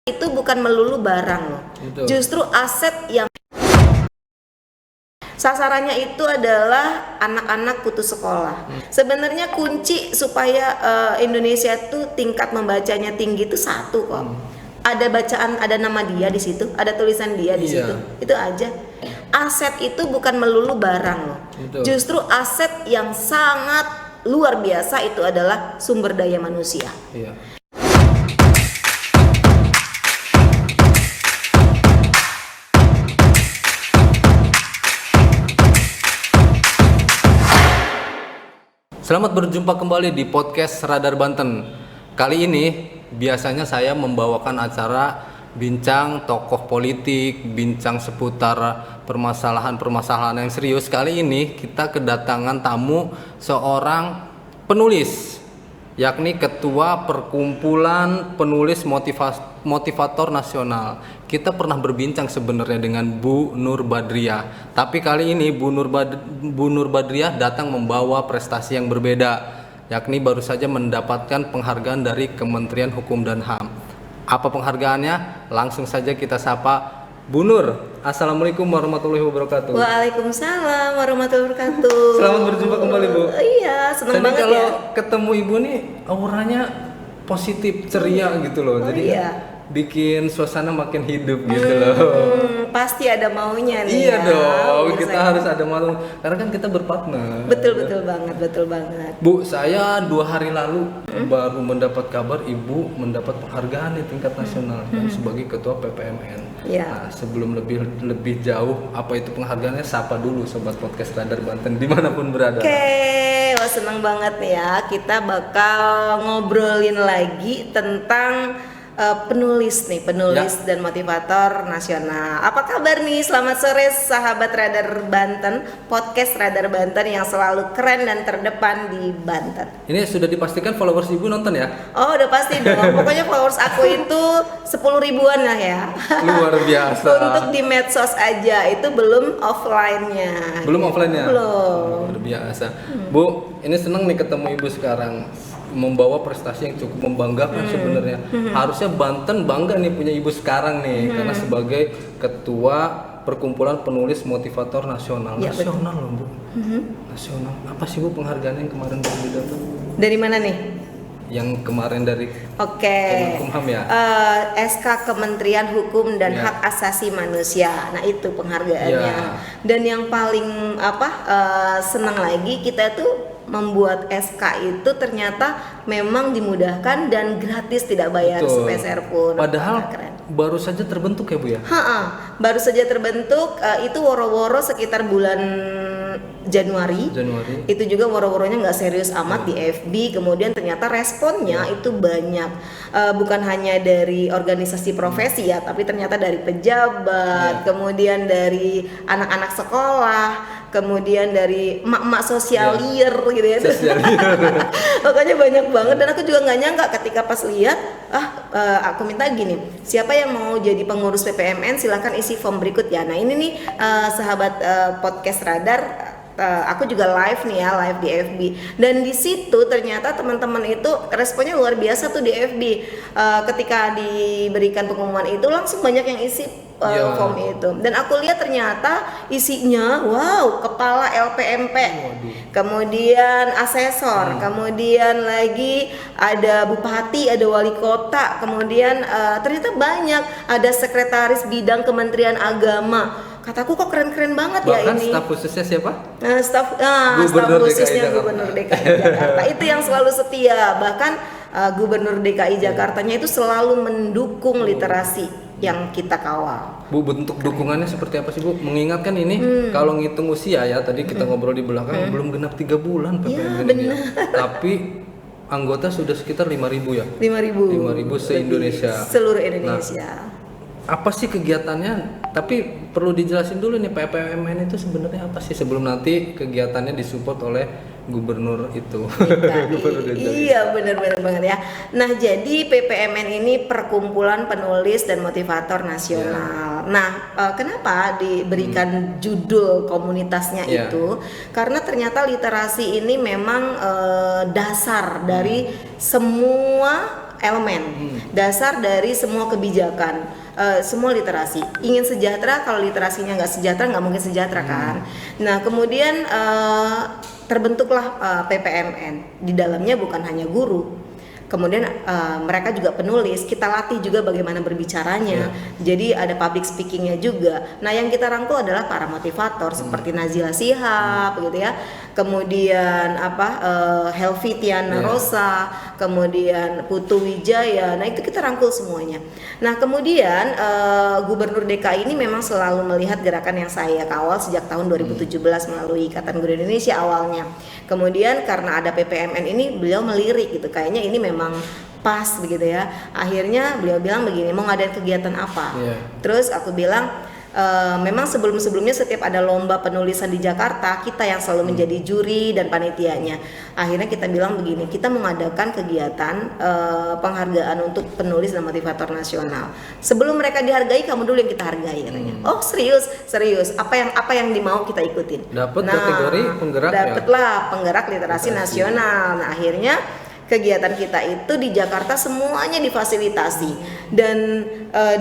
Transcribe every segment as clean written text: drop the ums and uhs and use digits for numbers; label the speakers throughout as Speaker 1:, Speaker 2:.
Speaker 1: Itu bukan melulu barang loh.
Speaker 2: Betul.
Speaker 1: Justru aset yang sasarannya itu adalah anak-anak putus sekolah. Sebenarnya kunci supaya Indonesia tuh tingkat membacanya tinggi itu satu kok. Ada bacaan, ada nama dia di situ, ada tulisan dia di situ. Itu aja. Aset itu bukan melulu barang loh.
Speaker 2: Betul.
Speaker 1: Justru aset yang sangat luar biasa itu adalah sumber daya manusia.
Speaker 2: Iya. Selamat berjumpa kembali di podcast Radar Banten. Kali ini biasanya saya membawakan acara bincang tokoh politik, bincang seputar permasalahan-permasalahan yang serius. Kali ini kita kedatangan tamu seorang penulis, yakni Ketua Perkumpulan Penulis Motivator Nasional. Kita pernah berbincang sebenarnya dengan Bu Nur Badriah, tapi kali ini Bu Nur Badriah datang membawa prestasi yang berbeda, yakni baru saja mendapatkan penghargaan dari Kementerian Hukum dan HAM. Apa penghargaannya? Langsung saja kita sapa Bu Nur. Assalamualaikum warahmatullahi wabarakatuh.
Speaker 1: Waalaikumsalam warahmatullahi wabarakatuh.
Speaker 2: Selamat berjumpa kembali, Bu.
Speaker 1: Iya, senang
Speaker 2: Jadi
Speaker 1: banget
Speaker 2: kalau
Speaker 1: ya.
Speaker 2: ketemu Ibu nih auranya positif, ceria gitu loh. Jadi
Speaker 1: iya.
Speaker 2: bikin suasana makin hidup gitu loh.
Speaker 1: Pasti ada maunya nih.
Speaker 2: Iya
Speaker 1: ya.
Speaker 2: dong,
Speaker 1: Biasanya.
Speaker 2: kita harus ada malu karena kan kita berpartner.
Speaker 1: Betul banget, betul banget.
Speaker 2: Bu, saya 2 hari lalu baru mendapat kabar Ibu mendapat penghargaan di tingkat nasional kan, sebagai Ketua PPMN.
Speaker 1: Iya.
Speaker 2: Nah, sebelum lebih jauh apa itu penghargaannya, sapa dulu sobat podcast Radar Banten dimanapun berada.
Speaker 1: Oke, wah senang banget nih ya. Kita bakal ngobrolin lagi tentang penulis dan motivator nasional. Apa kabar nih? Selamat sore sahabat Radar Banten, podcast Radar Banten yang selalu keren dan terdepan di Banten.
Speaker 2: Ini sudah dipastikan followers Ibu nonton ya?
Speaker 1: Oh udah pasti dong. Pokoknya followers aku itu 10 ribuan lah ya.
Speaker 2: Luar biasa.
Speaker 1: Untuk di medsos aja, itu belum offline-nya.
Speaker 2: Belum offline-nya?
Speaker 1: Belum.
Speaker 2: Luar biasa. Bu, ini senang nih ketemu Ibu sekarang, membawa prestasi yang cukup membanggakan sebenarnya. Harusnya Banten bangga nih punya Ibu sekarang nih, karena sebagai Ketua Perkumpulan Penulis Motivator Nasional.
Speaker 1: Ya,
Speaker 2: nasional loh, Bu. Nasional. Apa sih Bu penghargaan yang kemarin baru didapat?
Speaker 1: Dari mana nih?
Speaker 2: Yang kemarin dari
Speaker 1: Oke.
Speaker 2: Kemenkumham ya?
Speaker 1: SK Kementerian Hukum dan
Speaker 2: Ya.
Speaker 1: Hak Asasi Manusia. Nah, itu penghargaannya.
Speaker 2: Ya.
Speaker 1: Dan yang paling senang lagi, kita tuh membuat SK itu ternyata memang dimudahkan dan gratis, tidak bayar
Speaker 2: Betul.
Speaker 1: sepeser pun.
Speaker 2: Padahal
Speaker 1: Wah, keren.
Speaker 2: baru saja terbentuk ya Bu ya?
Speaker 1: Baru saja terbentuk, itu woro-woro sekitar bulan Januari. Itu juga woro-woronya nggak serius amat di FB, kemudian ternyata responnya itu banyak, bukan hanya dari organisasi profesi ya, tapi ternyata dari pejabat, kemudian dari anak-anak sekolah, kemudian dari emak-emak sosialir gitu ya. Pokoknya banyak banget, dan aku juga nggak nyangka ketika pas lihat, aku minta gini, siapa yang mau jadi pengurus PPMN silahkan isi form berikut ya. Nah ini nih sahabat podcast Radar, aku juga live nih ya, live di FB, dan di situ ternyata teman-teman itu responnya luar biasa tuh di FB. Ketika diberikan pengumuman itu langsung banyak yang isi form itu, dan aku lihat ternyata isinya wow, kepala LPMP, kemudian asesor, kemudian lagi ada bupati, ada wali kota, kemudian ternyata banyak, ada sekretaris bidang Kementerian Agama. Kataku kok keren-keren banget ya
Speaker 2: Bahkan
Speaker 1: ini.
Speaker 2: staf khususnya siapa?
Speaker 1: Staf
Speaker 2: Gubernur
Speaker 1: khususnya
Speaker 2: DKI Jakarta.
Speaker 1: Gubernur DKI Jakarta. Itu yang selalu setia. Bahkan Gubernur DKI Jakartanya itu selalu mendukung literasi yang kita kawal.
Speaker 2: Bu, bentuk dukungannya seperti apa sih Bu? Mengingatkan ini kalau ngitung usia ya, tadi kita ngobrol di belakang, belum genap 3 bulan PPMN ini. Tapi anggota sudah sekitar 5.000 ya? 5.000 se-Indonesia.
Speaker 1: Seluruh Indonesia.
Speaker 2: Apa sih kegiatannya? Tapi perlu dijelasin dulu nih, PPMN itu sebenarnya apa sih sebelum nanti kegiatannya disupport oleh gubernur itu.
Speaker 1: Iya, benar-benar banget ya. Nah, jadi PPMN ini Perkumpulan Penulis dan Motivator Nasional. Nah, kenapa diberikan judul komunitasnya itu? Karena ternyata literasi ini memang dasar dari semua elemen dasar dari semua kebijakan, semua literasi. Ingin sejahtera, kalau literasinya nggak sejahtera, nggak mungkin sejahtera kan. Nah kemudian terbentuklah PPMN. Di dalamnya bukan hanya guru. Kemudian mereka juga penulis, kita latih juga bagaimana berbicaranya. Jadi ada public speakingnya juga. Nah yang kita rangkul adalah para motivator seperti Nazila Shihab gitu ya. Kemudian Helvi Tiana Rosa, kemudian Putu Wijaya. Nah itu kita rangkul semuanya. Nah kemudian Gubernur DKI ini memang selalu melihat gerakan yang saya kawal sejak tahun 2017 melalui Ikatan Guru Indonesia awalnya. Kemudian karena ada PPMN ini beliau melirik gitu, kayaknya ini memang pas begitu ya. Akhirnya beliau bilang begini, mau ngadain kegiatan apa? Terus aku bilang memang sebelum-sebelumnya setiap ada lomba penulisan di Jakarta, kita yang selalu menjadi juri dan panitianya. Akhirnya kita bilang begini, kita mengadakan kegiatan penghargaan untuk penulis dan motivator nasional. Sebelum mereka dihargai, kamu dulu yang kita hargai katanya. Oh serius. Apa yang dimau kita ikutin.
Speaker 2: Dapat kategori penggerak
Speaker 1: dapatlah penggerak literasi nasional. Nah akhirnya kegiatan kita itu di Jakarta semuanya difasilitasi, dan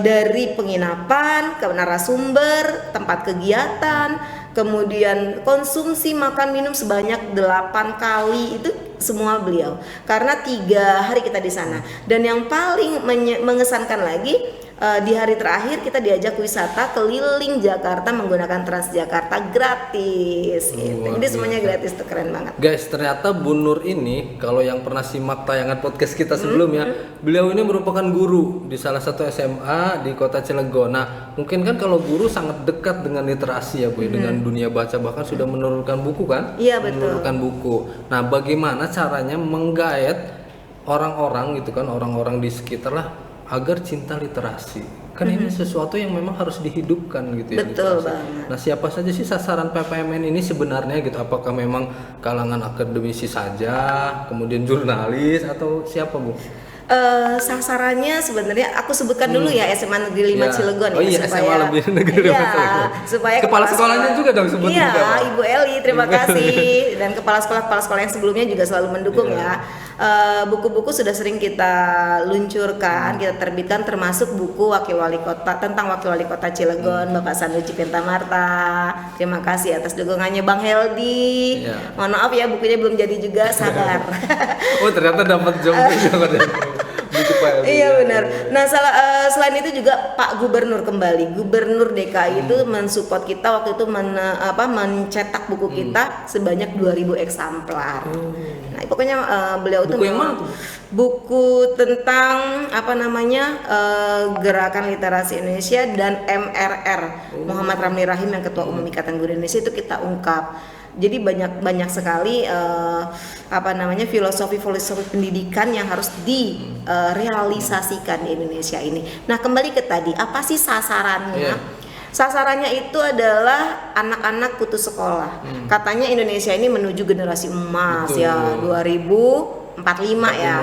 Speaker 1: dari penginapan ke narasumber, tempat kegiatan, kemudian konsumsi makan minum sebanyak 8 kali itu semua beliau, karena 3 hari kita di sana. Dan yang paling mengesankan lagi, di hari terakhir kita diajak wisata keliling Jakarta menggunakan Transjakarta gratis gitu. Jadi semuanya gratis, tuh keren banget.
Speaker 2: Guys, ternyata Bu Nur ini, kalau yang pernah simak tayangan podcast kita sebelumnya, beliau ini merupakan guru di salah satu SMA di kota Cilegon. Nah, mungkin kan kalau guru sangat dekat dengan literasi ya Bu, dengan dunia baca, bahkan sudah menurunkan buku kan?
Speaker 1: Iya betul.
Speaker 2: Menurunkan buku. Nah, bagaimana caranya menggayat orang-orang gitu kan, orang-orang di sekitar lah agar cinta literasi. Kan ini sesuatu yang memang harus dihidupkan gitu ya.
Speaker 1: Betul
Speaker 2: literasi.
Speaker 1: banget.
Speaker 2: Nah, siapa saja sih sasaran PPMN ini sebenarnya gitu? Apakah memang kalangan akademisi saja, kemudian jurnalis, atau siapa Bu?
Speaker 1: Sasarannya sebenarnya aku sebutkan dulu ya, SMA Negeri 5 Cilegon
Speaker 2: ya. Oh iya,
Speaker 1: supaya
Speaker 2: SMA Negeri 5 Cilegon.
Speaker 1: Supaya
Speaker 2: kepala sekolahnya juga dong sebut juga.
Speaker 1: Iya, Ibu Eli, terima kasih. Dan kepala sekolah yang sebelumnya juga selalu mendukung ya. Buku-buku sudah sering kita luncurkan, kita terbitkan, termasuk buku Wakil Wali Kota tentang Wakil Wali Kota Cilegon, Bapak Sandu Cipinta Marta. Terima kasih atas dukungannya Bang Heldi. Mohon maaf ya bukunya belum jadi juga, sabar.
Speaker 2: Oh ternyata dapat job juga.
Speaker 1: Iya benar. Nah selain itu juga Pak Gubernur kembali, Gubernur DKI itu mensupport kita waktu itu mencetak buku kita sebanyak 2.000 eksemplar. Nah pokoknya beliau itu buku tentang gerakan literasi Indonesia dan MRR Muhammad Ramli Rahim yang Ketua Umum Ikatan Guru Indonesia itu kita ungkap. Jadi banyak sekali filosofi pendidikan yang harus direalisasikan di Indonesia ini. Nah kembali ke tadi, apa sih sasarannya? Sasarannya itu adalah anak-anak putus sekolah. Katanya Indonesia ini menuju generasi emas. Betul. Ya 2045 ya.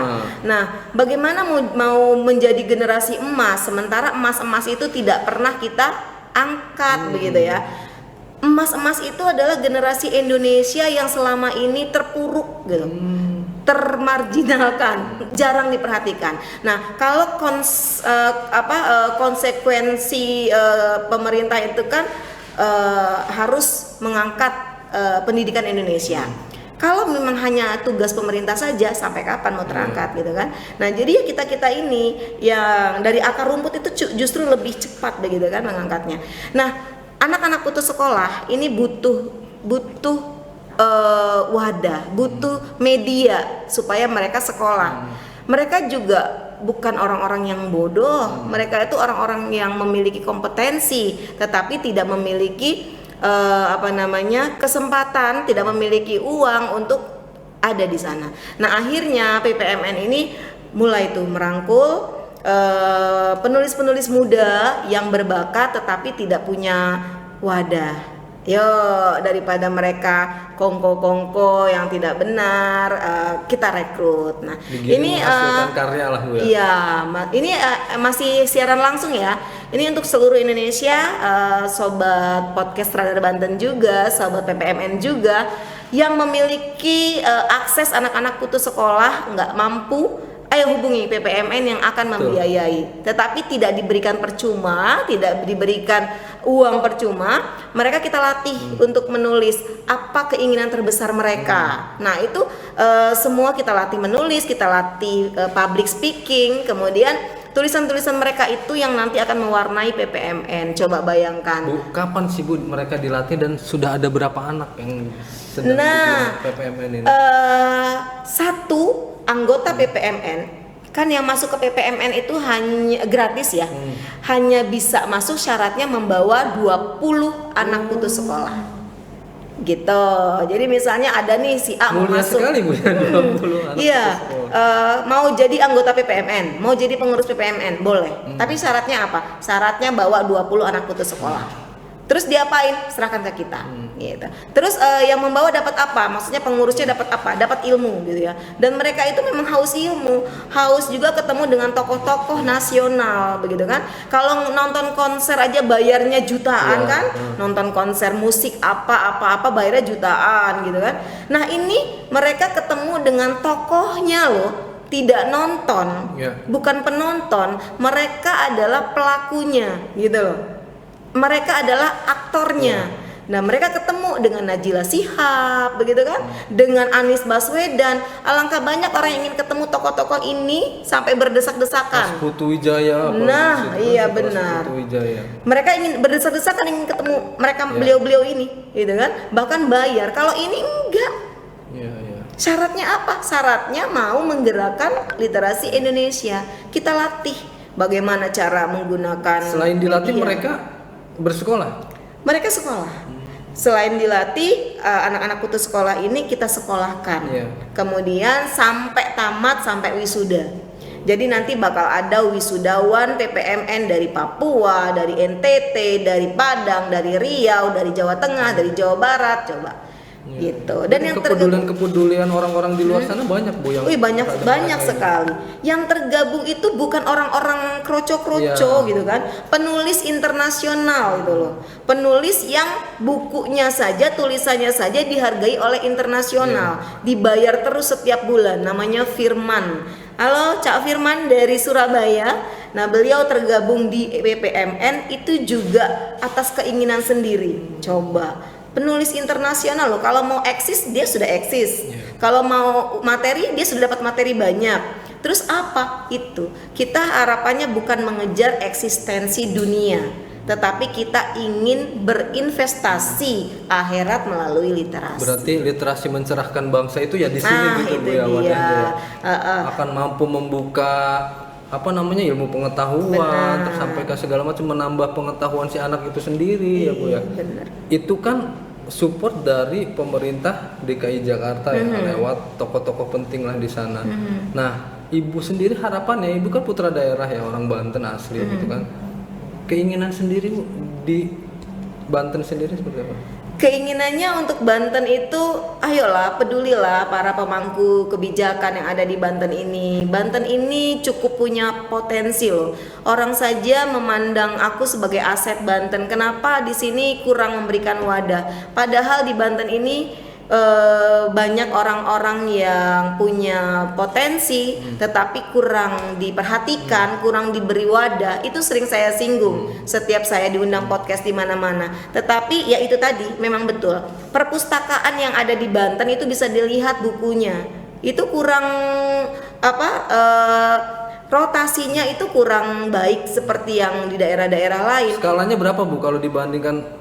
Speaker 1: Nah, bagaimana mau menjadi generasi emas sementara emas-emas itu tidak pernah kita angkat begitu ya. Emas-emas itu adalah generasi Indonesia yang selama ini terpuruk gitu. Termarginalkan, jarang diperhatikan. Nah, kalau konsekuensi pemerintah itu kan harus mengangkat pendidikan Indonesia. Kalau memang hanya tugas pemerintah saja, sampai kapan mau terangkat gitu kan? Nah, jadi ya kita ini yang dari akar rumput itu justru lebih cepat begitu kan mengangkatnya. Nah, anak-anak putus sekolah ini butuh wadah, butuh media supaya mereka sekolah. Mereka juga bukan orang-orang yang bodoh, mereka itu orang-orang yang memiliki kompetensi, tetapi tidak memiliki kesempatan, tidak memiliki uang untuk ada di sana. Nah akhirnya PPMN ini mulai tuh merangkul penulis-penulis muda yang berbakat tetapi tidak punya wadah. Yo, daripada mereka kongko-kongko yang tidak benar, kita rekrut. Nah, ini
Speaker 2: karya lah Bu ya.
Speaker 1: Iya, ini masih siaran langsung ya. Ini untuk seluruh Indonesia, sobat podcast Radar Banten juga, sobat PPMN juga yang memiliki akses anak-anak putus sekolah nggak mampu ayo hubungi PPMN yang akan membiayai. Tetapi tidak diberikan percuma, tidak diberikan uang percuma. Mereka kita latih untuk menulis apa keinginan terbesar mereka. Nah itu semua kita latih menulis, kita latih public speaking, kemudian tulisan-tulisan mereka itu yang nanti akan mewarnai PPMN. Coba bayangkan.
Speaker 2: Bu, kapan sih Bu mereka dilatih dan sudah ada berapa anak yang sedang di PPMN ini?
Speaker 1: Satu anggota PPMN kan yang masuk ke PPMN itu hanya gratis ya. Hanya bisa masuk syaratnya membawa 20 anak putus sekolah. Gitu. Jadi misalnya ada nih si A mau masuk.
Speaker 2: Sekali Bu ya, 20 anak
Speaker 1: iya, mau jadi anggota PPMN, mau jadi pengurus PPMN boleh. Tapi syaratnya apa? Syaratnya bawa 20 anak putus sekolah. Terus diapain? Serahkan ke kita, gitu. Terus yang membawa dapat apa? Maksudnya pengurusnya dapat apa? Dapat ilmu, gitu ya. Dan mereka itu memang haus ilmu, haus juga ketemu dengan tokoh-tokoh nasional, begitu kan? Kalau nonton konser aja bayarnya jutaan kan? Nonton konser musik apa bayarnya jutaan, gitu kan? Nah ini mereka ketemu dengan tokohnya loh. Tidak nonton, bukan penonton, mereka adalah pelakunya, gitu loh. Mereka adalah aktornya. Nah, mereka ketemu dengan Najila Shihab, begitu kan? Dengan Anies Baswedan. Alangkah banyak orang yang ingin ketemu tokoh-tokoh ini sampai berdesak-desakan.
Speaker 2: Putu Wijaya.
Speaker 1: Nah, iya benar. Mereka ingin berdesak-desakan ingin ketemu mereka beliau-beliau ini, gitu kan? Bahkan bayar. Kalau ini enggak. Syaratnya apa? Syaratnya mau menggerakkan literasi Indonesia. Kita latih bagaimana cara menggunakan.
Speaker 2: Selain dilatih mereka bersekolah.
Speaker 1: Mereka sekolah. Selain dilatih, anak-anak putus sekolah ini kita sekolahkan. Kemudian sampai tamat, sampai wisuda. Jadi nanti bakal ada wisudawan PPMN dari Papua, dari NTT, dari Padang, dari Riau, dari Jawa Tengah, dari Jawa Barat, coba. Gitu. Dan yang
Speaker 2: kepedulian orang-orang di luar sana banyak Bu yang
Speaker 1: banyak sekali. Yang tergabung itu bukan orang-orang kroco-kroco gitu kan. Penulis internasional gitu loh. Penulis yang bukunya saja, tulisannya saja dihargai oleh internasional. Dibayar terus setiap bulan, namanya Firman. Halo Cak Firman dari Surabaya. Nah, beliau tergabung di PPMN itu juga atas keinginan sendiri. Coba penulis internasional loh, kalau mau eksis dia sudah eksis, kalau mau materi dia sudah dapat materi banyak. Terus apa itu? Kita harapannya bukan mengejar eksistensi dunia, tetapi kita ingin berinvestasi akhirat melalui literasi.
Speaker 2: Berarti literasi mencerahkan bangsa itu ya di sini gitu Bu ya, wadahnya. Akan mampu membuka ilmu pengetahuan, terus sampai ke segala macam, menambah pengetahuan si anak itu sendiri. Ya Bu ya.
Speaker 1: Bener.
Speaker 2: Itu kan support dari pemerintah DKI Jakarta ya, lewat tokoh-tokoh penting lah di sana. Nah, Ibu sendiri harapannya, Ibu kan putra daerah ya, orang Banten asli gitu kan. Keinginan sendiri Bu di Banten sendiri seperti apa?
Speaker 1: Keinginannya untuk Banten itu, ayolah pedulilah para pemangku kebijakan yang ada di Banten ini. Banten ini cukup punya potensi loh. Orang saja memandang aku sebagai aset Banten. Kenapa di sini kurang memberikan wadah? Padahal di Banten ini banyak orang-orang yang punya potensi tetapi kurang diperhatikan, kurang diberi wadah. Itu sering saya singgung setiap saya diundang podcast di mana-mana. Tetapi ya itu tadi memang betul. Perpustakaan yang ada di Banten itu bisa dilihat bukunya. Itu kurang rotasinya itu kurang baik seperti yang di daerah-daerah lain.
Speaker 2: Skalanya berapa Bu kalau dibandingkan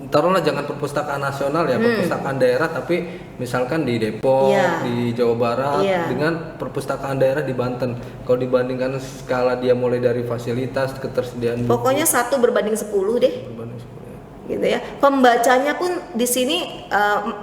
Speaker 2: taruhlah jangan perpustakaan nasional ya, perpustakaan daerah, tapi misalkan di Depok, di Jawa Barat dengan perpustakaan daerah di Banten. Kalau dibandingkan skala dia mulai dari fasilitas, ketersediaan buku.
Speaker 1: Pokoknya 1 berbanding 10 deh.
Speaker 2: Berbanding 10 ya.
Speaker 1: Gitu ya. Pembacanya pun di sini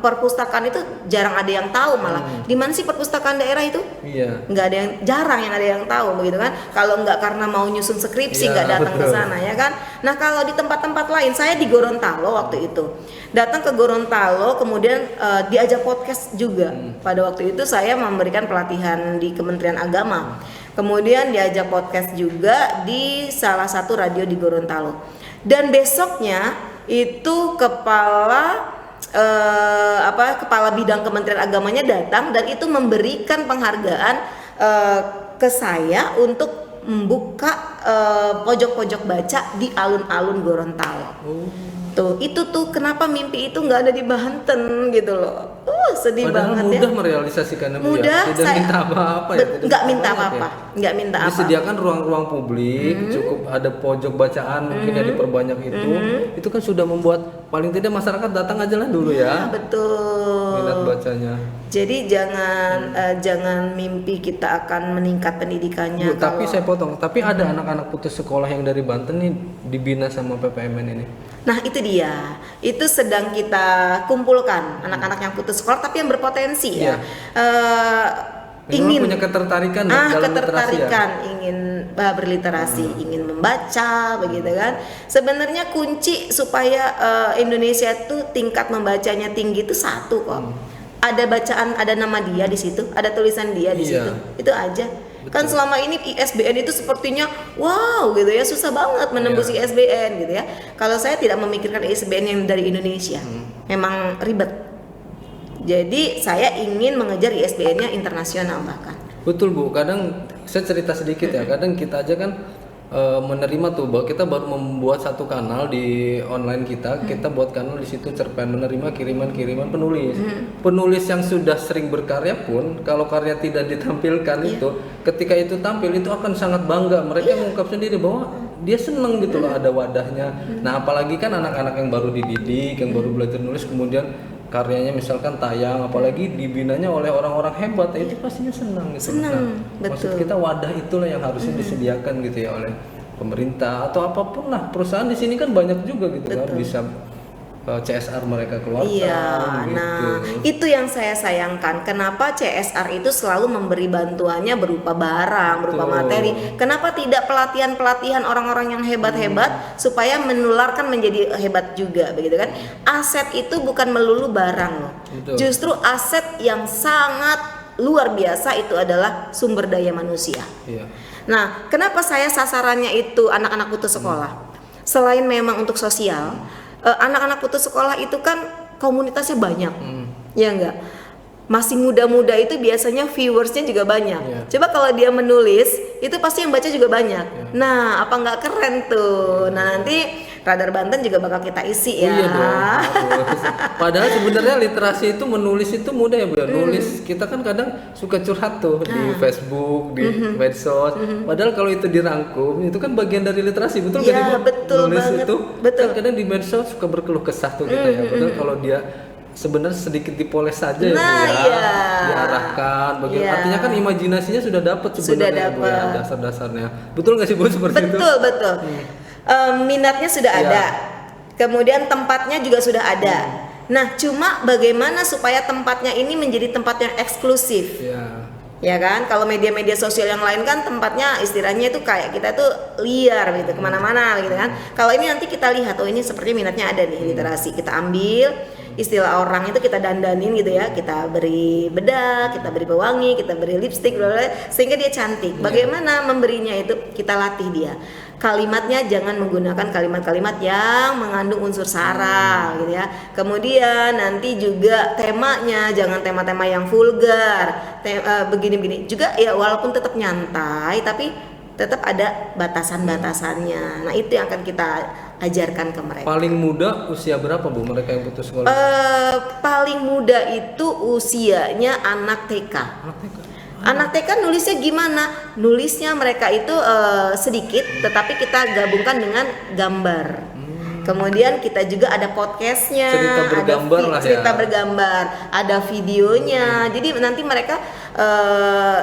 Speaker 1: perpustakaan itu jarang ada yang tahu malah. Di mana sih perpustakaan daerah itu?
Speaker 2: Iya.
Speaker 1: Nggak ada yang, jarang yang ada yang tahu begitu kan. Kalau nggak karena mau nyusun skripsi nggak datang ke sana ya kan. Nah, kalau di tempat-tempat lain, saya di Gorontalo waktu itu. Datang ke Gorontalo kemudian diajak podcast juga. Pada waktu itu saya memberikan pelatihan di Kementerian Agama. Kemudian diajak podcast juga di salah satu radio di Gorontalo. Dan besoknya itu kepala bidang Kementerian Agamanya datang dan itu memberikan penghargaan ke saya untuk membuka pojok-pojok baca di alun-alun Gorontalo. Tuh, itu tuh kenapa mimpi itu nggak ada di Banten gitu loh. Sedih
Speaker 2: Padahal
Speaker 1: banget
Speaker 2: mudah
Speaker 1: ya.
Speaker 2: merealisasikannya, Bu,
Speaker 1: Mudah,
Speaker 2: ya. Tidak minta apa-apa ya.
Speaker 1: nggak minta apa-apa, nggak minta apa.
Speaker 2: Disediakan ruang-ruang publik, cukup ada pojok bacaan, mungkin ya diperbanyak itu kan sudah membuat paling tidak masyarakat datang aja lah dulu ya.
Speaker 1: Betul.
Speaker 2: Minat bacanya.
Speaker 1: Jadi jangan mimpi kita akan meningkat pendidikannya.
Speaker 2: Bu, tapi saya potong. Tapi ada anak-anak putus sekolah yang dari Banten nih dibina sama PPMN ini.
Speaker 1: Nah itu dia, itu sedang kita kumpulkan anak-anak yang putus sekolah tapi yang berpotensi ya. Ingin
Speaker 2: punya ketertarikan dalam
Speaker 1: ketertarikan
Speaker 2: literasi ya?
Speaker 1: Ingin berliterasi, ingin membaca begitu kan. Sebenarnya kunci supaya Indonesia itu tingkat membacanya tinggi itu satu kok. Ada bacaan, ada nama dia di situ, ada tulisan dia di situ. Itu aja. Betul. Kan selama ini ISBN itu sepertinya wow gitu ya, susah banget menembus ISBN gitu ya. Kalau saya tidak memikirkan ISBN yang dari Indonesia, memang ribet. Jadi saya ingin mengejar ISBN-nya internasional bahkan.
Speaker 2: Betul Bu, kadang saya cerita sedikit ya, kadang kita aja kan menerima tuh bahwa kita baru membuat satu kanal di online kita buat kanal di situ cerpen, menerima kiriman-kiriman penulis. Penulis yang sudah sering berkarya pun kalau karya tidak ditampilkan itu, ketika itu tampil itu akan sangat bangga. Mereka mengungkap sendiri bahwa dia seneng gitu loh ada wadahnya. Nah, apalagi kan anak-anak yang baru dididik, yang baru belajar nulis kemudian karyanya misalkan tayang, apalagi dibinanya oleh orang-orang hebat, itu pastinya senang gitu.
Speaker 1: Senang,
Speaker 2: nah, maksud kita wadah itulah yang harusnya disediakan gitu ya oleh pemerintah atau apapun lah. Perusahaan di sini kan banyak juga gitu kan bisa CSR mereka keluarkan.
Speaker 1: Iya,
Speaker 2: gitu.
Speaker 1: nah itu yang saya sayangkan. Kenapa CSR itu selalu memberi bantuannya berupa barang, berupa materi? Kenapa tidak pelatihan-pelatihan orang-orang yang hebat-hebat supaya menularkan menjadi hebat juga, begitu kan? Aset itu bukan melulu barang loh.
Speaker 2: Betul.
Speaker 1: Justru aset yang sangat luar biasa itu adalah sumber daya manusia.
Speaker 2: Iya.
Speaker 1: Nah, kenapa saya sasarannya itu anak-anak putus sekolah? Selain memang untuk sosial, anak-anak putus sekolah itu kan komunitasnya banyak, ya enggak? Masih muda-muda itu biasanya viewersnya juga banyak. Coba kalau dia menulis, itu pasti yang baca juga banyak. Nah, apa nggak keren tuh? Nah, nanti Radar Banten juga bakal kita isi ya.
Speaker 2: Iya dong. Padahal sebenarnya literasi itu menulis itu mudah ya Bu ya. Nulis kita kan kadang suka curhat tuh di Facebook, di medsos. Padahal kalau itu dirangkum itu kan bagian dari literasi, betul nggak sih Bu?
Speaker 1: Betul
Speaker 2: nulis
Speaker 1: banget.
Speaker 2: itu
Speaker 1: Betul.
Speaker 2: kan kadang di medsos suka berkeluh kesah tuh kita ya. Padahal kalau dia sebenarnya sedikit dipoles saja ya Bu ya. Diarahkan bagaimana. Artinya kan imajinasinya sudah dapat sebenarnya Bu ya, dasar-dasarnya. Betul nggak sih Bu seperti itu?
Speaker 1: Betul. Minatnya sudah ada, kemudian tempatnya juga sudah ada. Nah, cuma bagaimana supaya tempatnya ini menjadi tempat yang eksklusif, ya kan? Kalau media-media sosial yang lain kan tempatnya istilahnya itu kayak kita tuh liar gitu, kemana-mana gitu kan. Kalau ini nanti kita lihat, oh ini seperti minatnya ada nih literasi, kita ambil istilah orang itu kita dandanin gitu ya, kita beri bedak, kita beri pewangi, kita beri lipstik, sehingga dia cantik. Bagaimana memberinya itu kita latih dia. Kalimatnya jangan menggunakan kalimat-kalimat yang mengandung unsur sara gitu ya. Kemudian nanti juga temanya jangan tema-tema yang vulgar, begini-begini. Juga ya walaupun tetap nyantai tapi tetap ada batasan-batasannya. Nah, itu yang akan kita ajarkan ke mereka.
Speaker 2: Paling muda usia berapa Bu mereka yang putus sekolah?
Speaker 1: Paling muda itu usianya anak TK. Anak TK nulisnya gimana? Nulisnya mereka itu sedikit, tetapi kita gabungkan dengan gambar. Kemudian kita juga ada podcastnya,
Speaker 2: cerita bergambar lah ya.
Speaker 1: Cerita bergambar, ada videonya. Jadi nanti mereka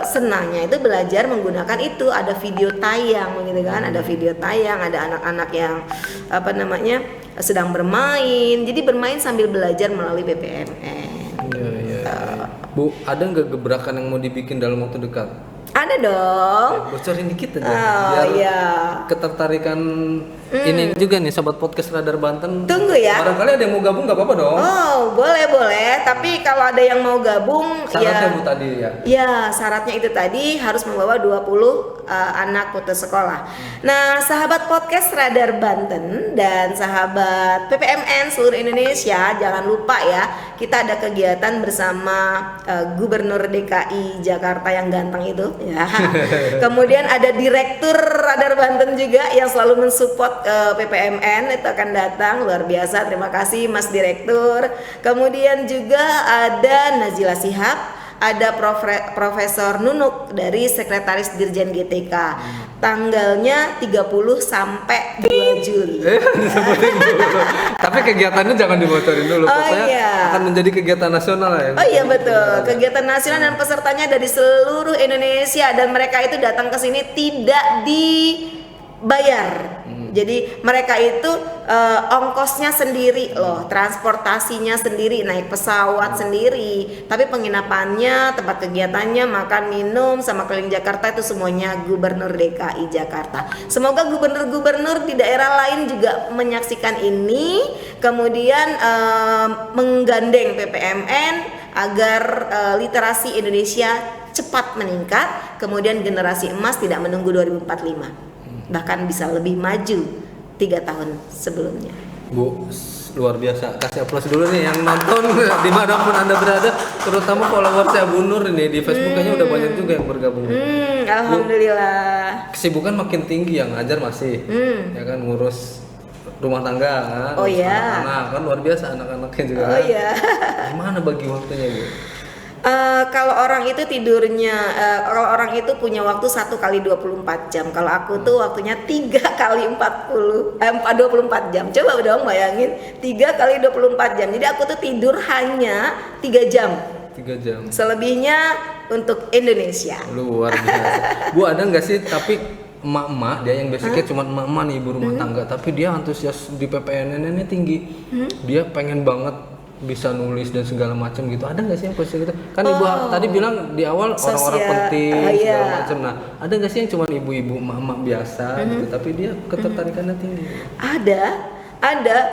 Speaker 1: senangnya itu belajar menggunakan itu. Ada video tayang, gitu kan? Ada video tayang, ada anak-anak yang sedang bermain. Jadi bermain sambil belajar melalui PPMN.
Speaker 2: Iya. Bu, ada nggak gebrakan yang mau dibikin dalam waktu dekat?
Speaker 1: Ada dong.
Speaker 2: Bocorin dikit aja. Biar ketertarikan ini juga nih sobat podcast Radar Banten.
Speaker 1: Tunggu ya.
Speaker 2: Barangkali ada yang mau gabung nggak apa-apa dong.
Speaker 1: Oh, boleh. Tapi kalau ada yang mau gabung,
Speaker 2: syaratnya Bu tadi ya.
Speaker 1: Ya, syaratnya itu tadi harus membawa 20 anak putus sekolah. Nah, sahabat podcast Radar Banten dan sahabat PPMN seluruh Indonesia, jangan lupa ya, kita ada kegiatan bersama Gubernur DKI Jakarta yang ganteng itu ya. Kemudian ada Direktur Radar Banten juga yang selalu mensupport PPMN, itu akan datang, luar biasa, terima kasih Mas Direktur. Kemudian juga ada Nazila Shihab, ada Profesor Nunuk dari Sekretaris Dirjen GTK. Tanggalnya 30 sampai 2 Juli.
Speaker 2: Tapi kegiatannya jangan dibocorin dulu. Pokoknya akan menjadi kegiatan nasional ya.
Speaker 1: Oh iya betul, kegiatan nasional dan pesertanya dari seluruh Indonesia, dan mereka itu datang ke sini tidak dibayar. Jadi mereka itu ongkosnya sendiri loh, transportasinya sendiri, naik pesawat sendiri, tapi penginapannya, tempat kegiatannya, makan minum sama keliling Jakarta itu semuanya Gubernur DKI Jakarta. Semoga gubernur-gubernur di daerah lain juga menyaksikan ini, kemudian menggandeng PPMN agar literasi Indonesia cepat meningkat, kemudian generasi emas tidak menunggu 2045. Bahkan bisa lebih maju 3 tahun sebelumnya.
Speaker 2: Bu, luar biasa. Kasih aplaus dulu nih yang nonton dimanapun Anda berada, terutama followersnya Bu Nur ini di Facebook kayaknya udah banyak juga yang bergabung.
Speaker 1: Alhamdulillah.
Speaker 2: Kesibukan makin tinggi, yang ngajar masih, ya kan, ngurus rumah tangga kan, anak kan luar biasa, anak-anaknya juga.
Speaker 1: Oh iya.
Speaker 2: Gimana bagi waktunya Bu?
Speaker 1: Kalau orang itu tidurnya, kalau orang itu punya waktu 1 kali 24 jam. Kalau aku tuh waktunya 3 kali 24 jam. Coba dong bayangin, 3 kali 24 jam. Jadi aku tuh tidur hanya 3 jam.
Speaker 2: 3 jam.
Speaker 1: Selebihnya untuk Indonesia.
Speaker 2: Luar biasa. Bu, ada nggak sih tapi emak-emak dia yang basicnya cuma emak-emak nih ibu rumah tangga, tapi dia antusias di PPNN ini tinggi. Dia pengen banget bisa nulis dan segala macam gitu. Ada nggak sih yang posisi gitu? Kan ibu tadi bilang di awal orang-orang penting segala macam. Nah, ada nggak sih yang cuma ibu-ibu emak-emak biasa gitu, tapi dia ketertarikannya tinggi? Ada.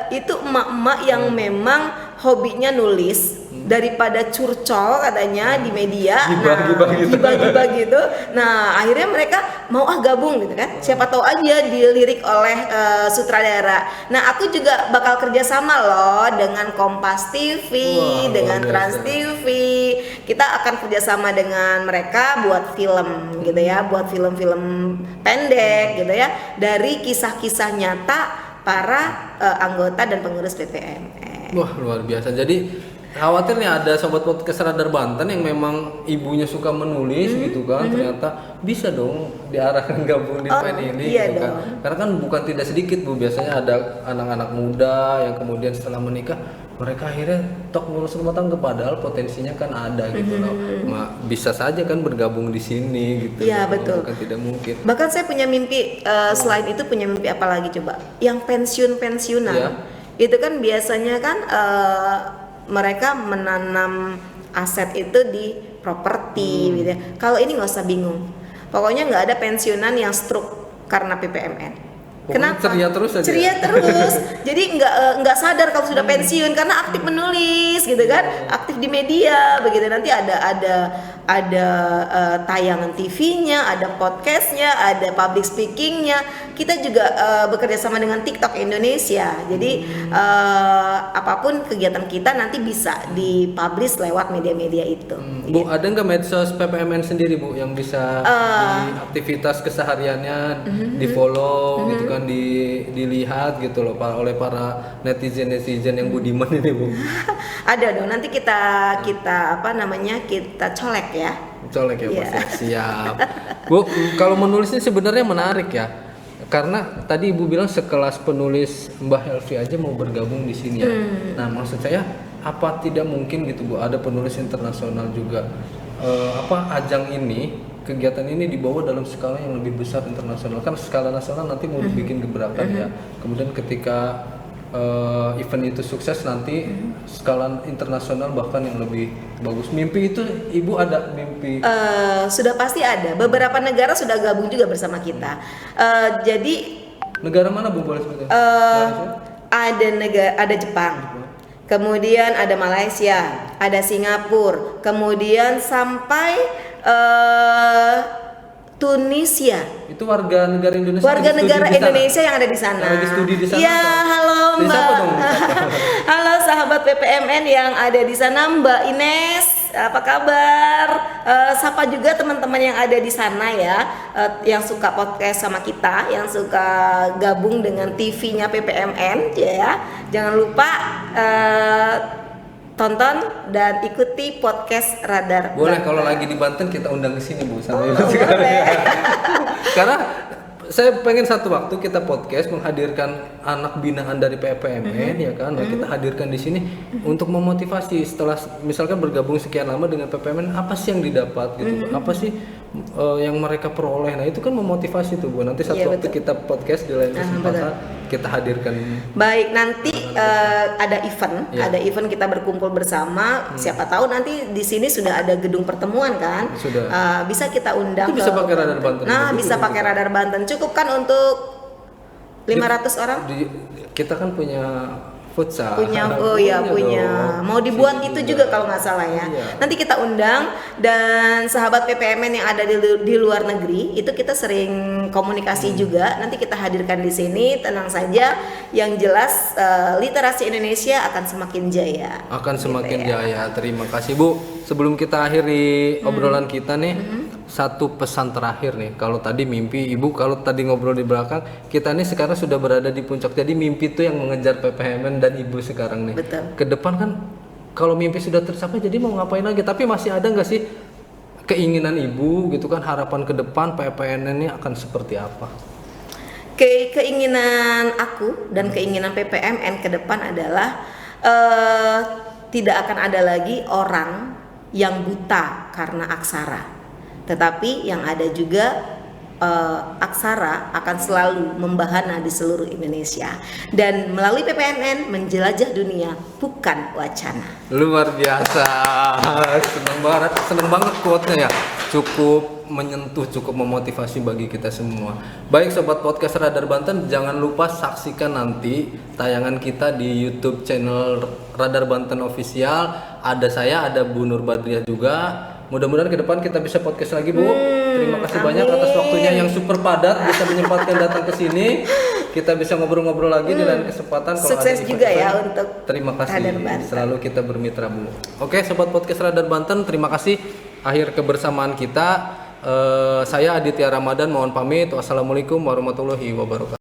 Speaker 2: Itu emak-emak yang memang hobinya nulis. Daripada curcol katanya di media, gibah gitu. Nah akhirnya mereka mau gabung gitu kan. Siapa tahu aja dilirik oleh sutradara. Nah aku juga bakal kerjasama loh dengan Kompas TV, dengan Trans TV. Kita akan kerjasama dengan mereka buat film gitu ya, buat film-film pendek gitu ya, dari kisah-kisah nyata para anggota dan pengurus PPMN. Wah luar biasa. Jadi khawatir nih ada sobat podcast Radar Banten yang memang ibunya suka menulis gitu kan, ternyata bisa dong diarahkan gabung di PPN ini gitu kan. Karena kan bukan tidak sedikit Bu, biasanya ada anak-anak muda yang kemudian setelah menikah mereka akhirnya tok ngurus rumah tangga, padahal potensinya kan ada gitu loh. Bisa saja kan bergabung di sini gitu.
Speaker 1: Iya betul.
Speaker 2: Bukan tidak mungkin.
Speaker 1: Bahkan saya punya mimpi selain itu, punya mimpi apa lagi coba? Yang pensiunan. Itu kan biasanya kan mereka menanam aset itu di properti gitu ya. Kalau ini nggak usah bingung, pokoknya nggak ada pensiunan yang stroke karena PPMN. Kenapa?
Speaker 2: Ceria terus aja.
Speaker 1: Ceria terus. Jadi nggak sadar kalau sudah pensiun karena aktif menulis gitu kan, aktif di media begitu. Nanti ada tayangan TV-nya, ada podcast-nya, ada public speaking-nya. Kita juga bekerja sama dengan TikTok Indonesia. Jadi apapun kegiatan kita nanti bisa dipublish lewat media-media itu.
Speaker 2: Bu, ada nggak medsos PPMN sendiri Bu yang bisa di aktivitas kesehariannya di follow gitu kan, dilihat gitu loh oleh para netizen yang budiman ini Bu?
Speaker 1: Ada dong, nanti kita kita colek ya.
Speaker 2: Colek ya Mas. Siap. Bu, kalau menulisnya sebenarnya menarik ya. Karena tadi Ibu bilang sekelas penulis Mbah Elvi aja mau bergabung di sini ya. Nah, maksud saya apa tidak mungkin gitu Bu, ada penulis internasional juga. Ajang ini, kegiatan ini dibawa dalam skala yang lebih besar internasional. Kan skala nasional nanti mau dibikin gebrakan ya. Kemudian ketika event itu sukses nanti skala internasional bahkan yang lebih bagus. Mimpi itu Ibu ada mimpi?
Speaker 1: Sudah pasti ada. Beberapa negara sudah gabung juga bersama kita. Jadi
Speaker 2: negara mana Bu boleh sebutkan?
Speaker 1: Ada Jepang. Kemudian ada Malaysia, ada Singapura, kemudian sampai Tunisia.
Speaker 2: Itu warga negara Indonesia.
Speaker 1: Warga negara Indonesia yang ada di sana.
Speaker 2: Yang lagi studi di sana.
Speaker 1: Iya, halo Mbak.
Speaker 2: Siapa dong?
Speaker 1: Halo sahabat PPMN yang ada di sana, Mbak Ines. Apa kabar? Sapa juga teman-teman yang ada di sana ya, yang suka podcast sama kita, yang suka gabung dengan TV-nya PPMN ya. Jangan lupa tonton dan ikuti podcast Radar.
Speaker 2: Boleh
Speaker 1: Banten.
Speaker 2: kalau lagi di Banten kita undang ke sini Bu sama Ibu
Speaker 1: boleh.
Speaker 2: Karena saya pengen satu waktu kita podcast menghadirkan anak binaan dari PPMN ya kan. Nah, kita hadirkan di sini untuk memotivasi setelah misalkan bergabung sekian lama dengan PPMN, apa sih yang didapat gitu. Apa sih yang mereka peroleh. Nah, itu kan memotivasi tuh Bu. Nanti satu
Speaker 1: Iya,
Speaker 2: waktu
Speaker 1: betul.
Speaker 2: kita podcast di lain kesempatan kita hadirkan.
Speaker 1: Baik, nanti ada event,
Speaker 2: Ya.
Speaker 1: ada event kita berkumpul bersama. Siapa tahu nanti di sini sudah ada gedung pertemuan kan?
Speaker 2: Sudah.
Speaker 1: Bisa kita undang.
Speaker 2: Itu bisa
Speaker 1: ke
Speaker 2: pakai Radar Banten.
Speaker 1: Nah,
Speaker 2: Itu
Speaker 1: bisa pakai Radar Banten. Cukup kan untuk 500 orang?
Speaker 2: Kita kan punya futsal.
Speaker 1: Punya
Speaker 2: dong.
Speaker 1: mau dibuat
Speaker 2: Sini
Speaker 1: itu juga kalau nggak salah ya.
Speaker 2: Iya.
Speaker 1: Nanti kita undang, dan sahabat PPMN yang ada di luar negeri itu kita sering komunikasi juga. Nanti kita hadirkan di sini, tenang saja. Yang jelas literasi Indonesia akan semakin jaya.
Speaker 2: Akan semakin
Speaker 1: Gitu ya.
Speaker 2: jaya. Terima kasih Bu. Sebelum kita akhiri obrolan kita nih, satu pesan terakhir nih. Kalau tadi mimpi Ibu, kalau tadi ngobrol di belakang, kita nih sekarang sudah berada di puncak. Jadi mimpi itu yang mengejar PPMN dan Ibu sekarang nih.
Speaker 1: Betul.
Speaker 2: Ke depan kan kalau mimpi sudah tercapai, jadi mau ngapain lagi? Tapi masih ada nggak sih keinginan Ibu gitu kan, harapan ke depan PPMN ini akan seperti apa?
Speaker 1: Keinginan aku dan keinginan PPMN ke depan adalah tidak akan ada lagi orang yang buta karena aksara, tetapi yang ada juga aksara akan selalu membahana di seluruh Indonesia, dan melalui PPMN menjelajah dunia bukan wacana.
Speaker 2: Luar biasa. Seneng banget quote-nya ya. Cukup menyentuh, cukup memotivasi bagi kita semua. Baik sobat podcast Radar Banten, jangan lupa saksikan nanti tayangan kita di YouTube channel Radar Banten Official. Ada saya, ada Bu Nur Badriah juga. Mudah-mudahan ke depan kita bisa podcast lagi Bu. Terima kasih banyak atas waktunya yang super padat, bisa menyempatkan datang ke sini. Kita bisa ngobrol-ngobrol lagi di lain kesempatan. Kalau
Speaker 1: Sukses
Speaker 2: ada
Speaker 1: juga
Speaker 2: event,
Speaker 1: ya untuk
Speaker 2: terima kasih.
Speaker 1: Radar Banten.
Speaker 2: Selalu kita bermitra Bu. Oke sobat podcast Radar Banten, terima kasih. Akhir kebersamaan kita. Saya Aditya Ramadan mohon pamit. Wassalamualaikum warahmatullahi wabarakatuh.